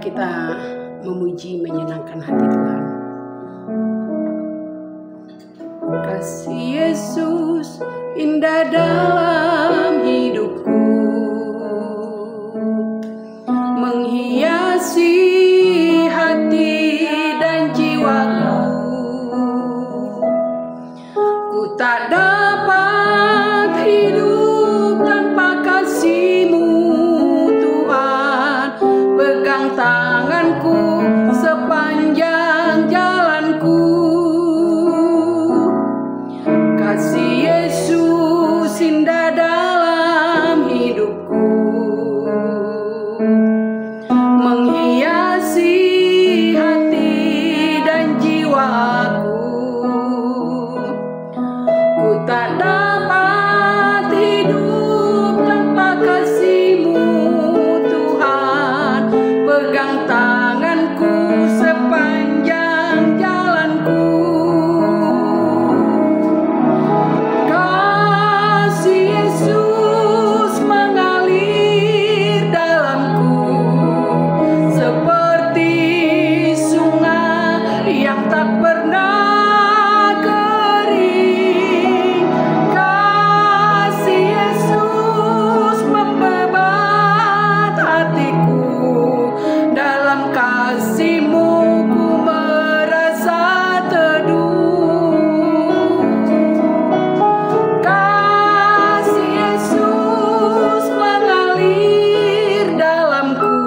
kita memuji menyenangkan hati Tuhan. Kasih Yesus indah dalam hidupku, menghiasi hati dan jiwaku. Ku tak dapat hidup tanpa kasih-Mu Tuhan. Pegang tanganku sepanjang jalanku. Kasih Yesus indah dalam hidupku, menghiasi hati dan jiwaku. Ku tak dapat hidup tanpa kasih-Mu Tuhan. Pegang tanganku sepanjang jalanku. Kasih Yesus mengalir dalamku seperti sungai yang tak pernah kering. Kasih Yesus membebat hatiku. Dalam kasih-Mu ku merasa teduh. Kasih Yesus mengalir dalamku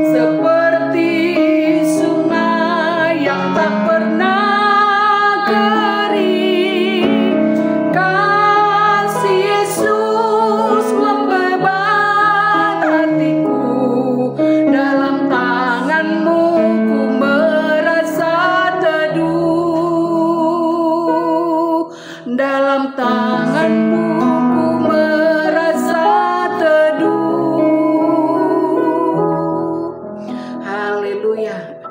seperti sungai yang tak pernah kering. Kasih Yesus membebat hatiku. Dalam tangan-Mu ku merasa teduh. Dalam tangan-Mu ku merasa teduh. Haleluya.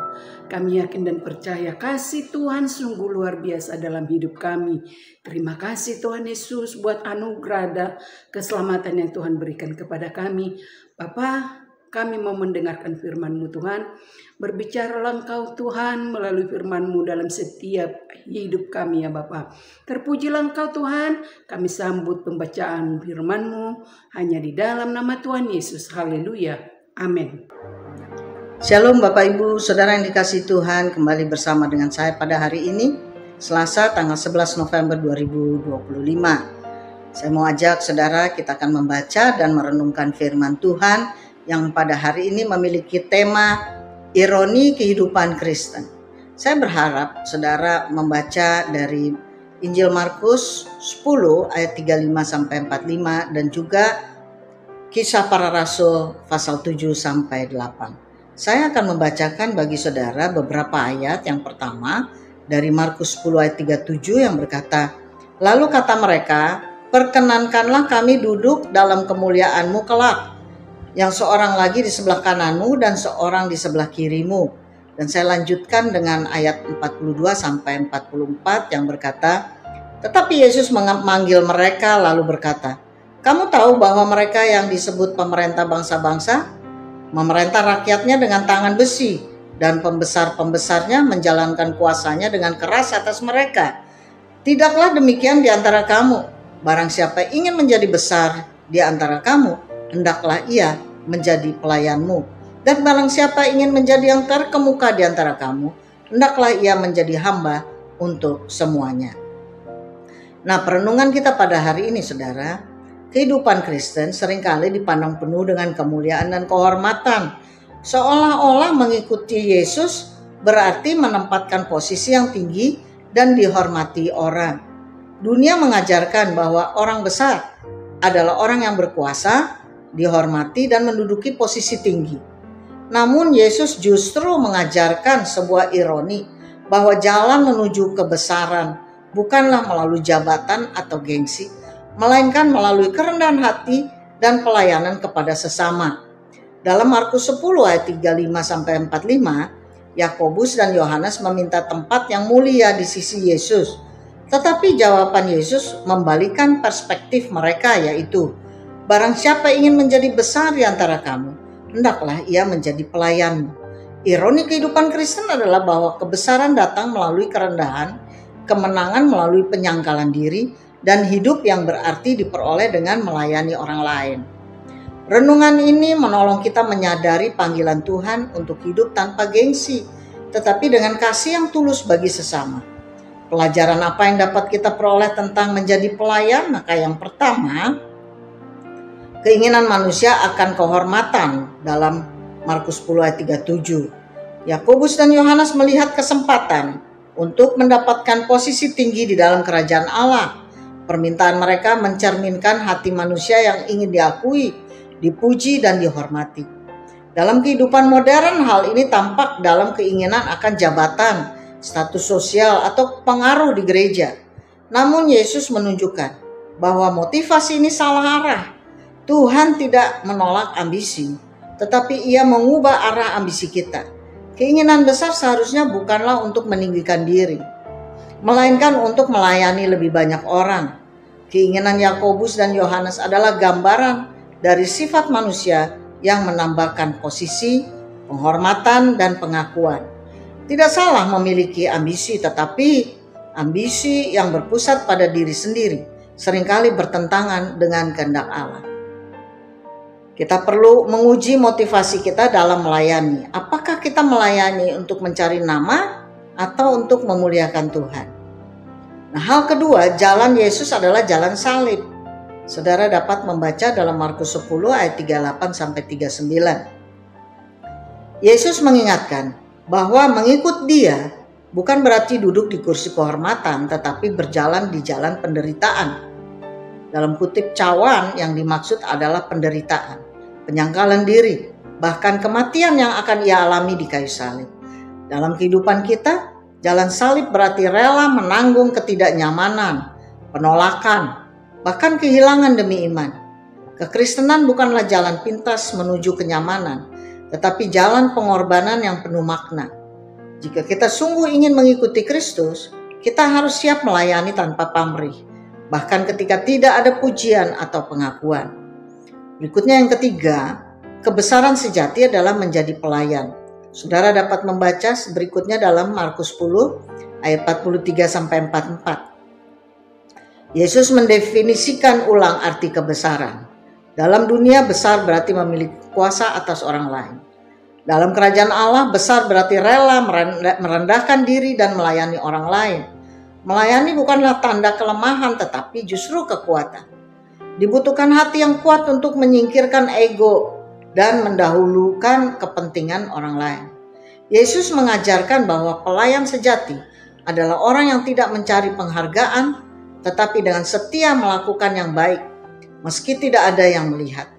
Kami yakin dan percaya kasih Tuhan sungguh luar biasa dalam hidup kami. Terima kasih Tuhan Yesus buat anugerah dan keselamatan yang Tuhan berikan kepada kami. Bapa, kami mau mendengarkan firman-Mu Tuhan. Berbicaralah Engkau Tuhan melalui firman-Mu dalam setiap hidup kami ya Bapa. Terpujilah Engkau Tuhan. Kami sambut pembacaan firman-Mu hanya di dalam nama Tuhan Yesus. Haleluya. Amin. Shalom Bapak Ibu, Saudara yang dikasihi Tuhan, kembali bersama dengan saya pada hari ini, Selasa tanggal 11 November 2025. Saya mau ajak Saudara, kita akan membaca dan merenungkan firman Tuhan yang pada hari ini memiliki tema ironi kehidupan Kristen. Saya berharap Saudara membaca dari Injil Markus 10 ayat 35-45 dan juga Kisah Para Rasul pasal 7-8. Saya akan membacakan bagi saudara beberapa ayat. Yang pertama dari Markus 10 ayat 37 yang berkata, "Lalu kata mereka, perkenankanlah kami duduk dalam kemuliaan-Mu kelak, yang seorang lagi di sebelah kanan-Mu dan seorang di sebelah kiri-Mu." Dan saya lanjutkan dengan ayat 42-44 yang berkata, "Tetapi Yesus memanggil mereka lalu berkata, 'Kamu tahu bahwa mereka yang disebut pemerintah bangsa-bangsa memerintah rakyatnya dengan tangan besi, dan pembesar-pembesarnya menjalankan kuasanya dengan keras atas mereka. Tidaklah demikian di antara kamu. Barang siapa ingin menjadi besar di antara kamu, hendaklah ia menjadi pelayanmu. Dan barang siapa ingin menjadi yang terkemuka di antara kamu, hendaklah ia menjadi hamba untuk semuanya.'" Nah, perenungan kita pada hari ini saudara, kehidupan Kristen seringkali dipandang penuh dengan kemuliaan dan kehormatan. Seolah-olah mengikuti Yesus berarti menempatkan posisi yang tinggi dan dihormati orang. Dunia mengajarkan bahwa orang besar adalah orang yang berkuasa, dihormati dan menduduki posisi tinggi. Namun Yesus justru mengajarkan sebuah ironi bahwa jalan menuju kebesaran bukanlah melalui jabatan atau gengsi, melainkan melalui kerendahan hati dan pelayanan kepada sesama. Dalam Markus 10 ayat 35-45, Yakobus dan Yohanes meminta tempat yang mulia di sisi Yesus. Tetapi jawaban Yesus membalikan perspektif mereka, yaitu, "Barang siapa ingin menjadi besar di antara kamu, hendaklah ia menjadi pelayanmu. Ironi kehidupan Kristen adalah bahwa kebesaran datang melalui kerendahan, kemenangan melalui penyangkalan diri, dan hidup yang berarti diperoleh dengan melayani orang lain. Renungan ini menolong kita menyadari panggilan Tuhan untuk hidup tanpa gengsi, tetapi dengan kasih yang tulus bagi sesama. Pelajaran apa yang dapat kita peroleh tentang menjadi pelayan? Maka yang pertama, keinginan manusia akan kehormatan dalam Markus 10 ayat 37. Yakobus dan Yohanes melihat kesempatan untuk mendapatkan posisi tinggi di dalam kerajaan Allah. Permintaan mereka mencerminkan hati manusia yang ingin diakui, dipuji, dan dihormati. Dalam kehidupan modern, hal ini tampak dalam keinginan akan jabatan, status sosial, atau pengaruh di gereja. Namun Yesus menunjukkan bahwa motivasi ini salah arah. Tuhan tidak menolak ambisi, tetapi Ia mengubah arah ambisi kita. Keinginan besar seharusnya bukanlah untuk meninggikan diri, melainkan untuk melayani lebih banyak orang. Keinginan Yakobus dan Yohanes adalah gambaran dari sifat manusia yang menambahkan posisi, penghormatan, dan pengakuan. Tidak salah memiliki ambisi, tetapi ambisi yang berpusat pada diri sendiri seringkali bertentangan dengan kehendak Allah. Kita perlu menguji motivasi kita dalam melayani. Apakah kita melayani untuk mencari nama atau untuk memuliakan Tuhan? Nah, hal kedua, jalan Yesus adalah jalan salib. Saudara dapat membaca dalam Markus 10 ayat 38 sampai 39. Yesus mengingatkan bahwa mengikut Dia bukan berarti duduk di kursi kehormatan, tetapi berjalan di jalan penderitaan. Dalam kutip cawan, yang dimaksud adalah penderitaan, penyangkalan diri, bahkan kematian yang akan Ia alami di kayu salib. Dalam kehidupan kita, jalan salib berarti rela menanggung ketidaknyamanan, penolakan, bahkan kehilangan demi iman. Kekristenan bukanlah jalan pintas menuju kenyamanan, tetapi jalan pengorbanan yang penuh makna. Jika kita sungguh ingin mengikuti Kristus, kita harus siap melayani tanpa pamrih, bahkan ketika tidak ada pujian atau pengakuan. Berikutnya yang ketiga, kebesaran sejati adalah menjadi pelayan. Saudara dapat membaca berikutnya dalam Markus 10 ayat 43 sampai 44. Yesus mendefinisikan ulang arti kebesaran. Dalam dunia, besar berarti memiliki kuasa atas orang lain. Dalam kerajaan Allah, besar berarti rela merendahkan diri dan melayani orang lain. Melayani bukanlah tanda kelemahan, tetapi justru kekuatan. Dibutuhkan hati yang kuat untuk menyingkirkan ego dan mendahulukan kepentingan orang lain. Yesus mengajarkan bahwa pelayan sejati adalah orang yang tidak mencari penghargaan, tetapi dengan setia melakukan yang baik, meski tidak ada yang melihat.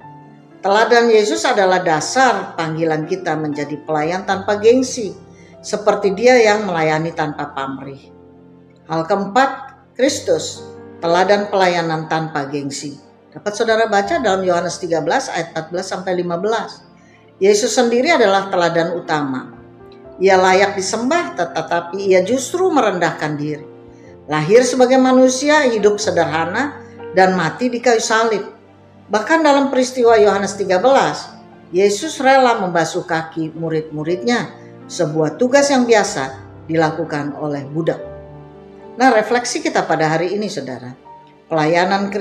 Teladan Yesus adalah dasar panggilan kita menjadi pelayan tanpa gengsi, seperti Dia yang melayani tanpa pamrih. Hal keempat, Kristus, teladan pelayanan tanpa gengsi. Dapat saudara baca dalam Yohanes 13 ayat 14-15. Yesus sendiri adalah teladan utama. Ia layak disembah, tetapi Ia justru merendahkan diri. Lahir sebagai manusia, hidup sederhana, dan mati di kayu salib. Bahkan dalam peristiwa Yohanes 13, Yesus rela membasuh kaki murid-muridnya, sebuah tugas yang biasa dilakukan oleh budak. Nah, refleksi kita pada hari ini, saudara. Pelayanan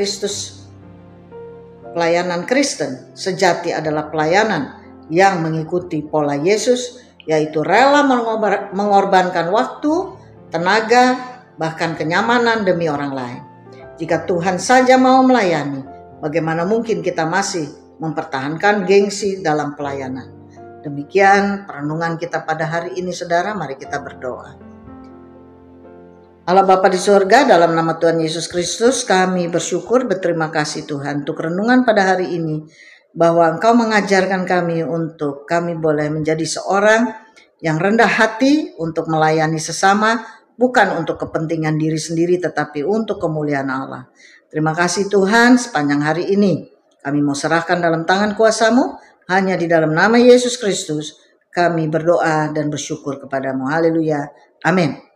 Kristen sejati adalah pelayanan yang mengikuti pola Yesus, yaitu rela mengorbankan waktu, tenaga, bahkan kenyamanan demi orang lain. Jika Tuhan saja mau melayani, bagaimana mungkin kita masih mempertahankan gengsi dalam pelayanan? Demikian perenungan kita pada hari ini, saudara. Mari kita berdoa. Allah Bapa di surga, dalam nama Tuhan Yesus Kristus, kami bersyukur, berterima kasih Tuhan untuk renungan pada hari ini, bahwa Engkau mengajarkan kami untuk kami boleh menjadi seorang yang rendah hati untuk melayani sesama, bukan untuk kepentingan diri sendiri, tetapi untuk kemuliaan Allah. Terima kasih Tuhan, sepanjang hari ini kami mau serahkan dalam tangan kuasa-Mu. Hanya di dalam nama Yesus Kristus kami berdoa dan bersyukur kepadamu. Haleluya. Amin.